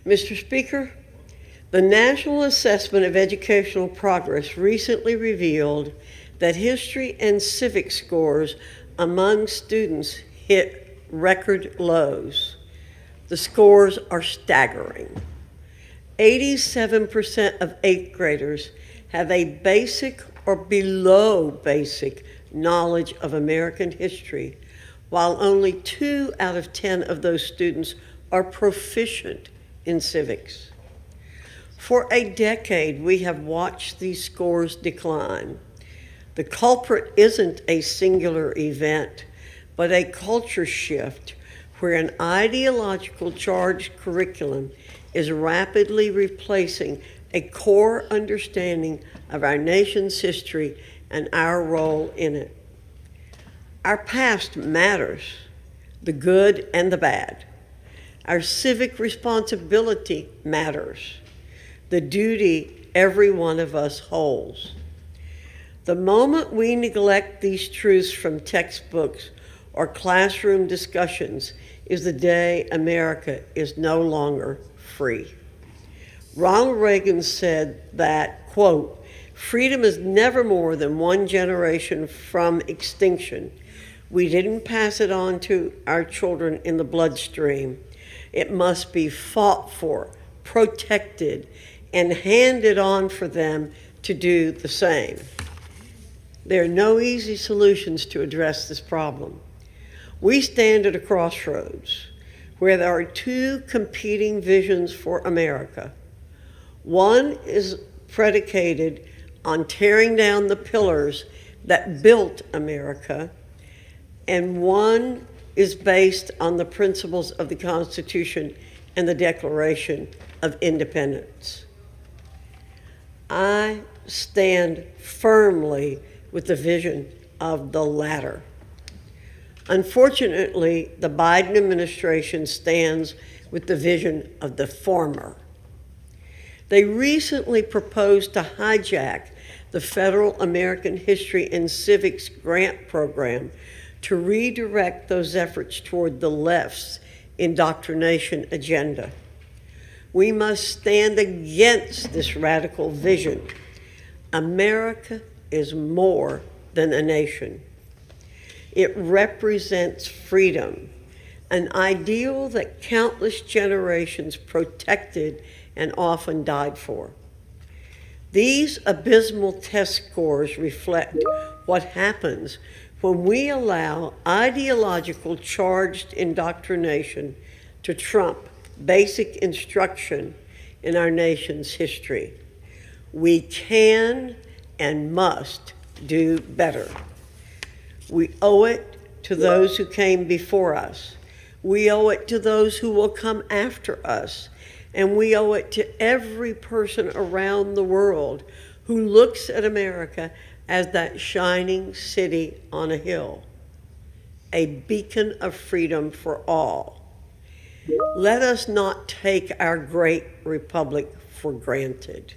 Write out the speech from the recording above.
Mr. Speaker, the National Assessment of Educational Progress recently revealed that history and civics scores among students hit record lows. The scores are staggering. 87% of eighth graders have a basic or below basic knowledge of American history, while only 2 out of 10 of those students are proficient in civics. For a decade, we have watched these scores decline. The culprit isn't a singular event, but a culture shift where an ideological charged curriculum is rapidly replacing a core understanding of our nation's history and our role in it. Our past matters, the good and the bad. Our civic responsibility matters, the duty every one of us holds. The moment we neglect these truths from textbooks or classroom discussions is the day America is no longer free. Ronald Reagan said that, quote, "Freedom is never more than one generation from extinction. We didn't pass it on to our children in the bloodstream. It must be fought for, protected, and handed on for them to do the same." There are no easy solutions to address this problem. We stand at a crossroads where there are two competing visions for America. One is predicated on tearing down the pillars that built America, and one is based on the principles of the Constitution and the Declaration of Independence. I stand firmly with the vision of the latter. Unfortunately, the Biden administration stands with the vision of the former. They recently proposed to hijack the Federal American History and Civics Grant Program to redirect those efforts toward the left's indoctrination agenda. We must stand against this radical vision. America is more than a nation. It represents freedom, an ideal that countless generations protected and often died for. These abysmal test scores reflect what happens when we allow ideological charged indoctrination to trump basic instruction in our nation's history. We can and must do better. We owe it to those who came before us. We owe it to those who will come after us. And we owe it to every person around the world who looks at America as that shining city on a hill, a beacon of freedom for all. Let us not take our great republic for granted.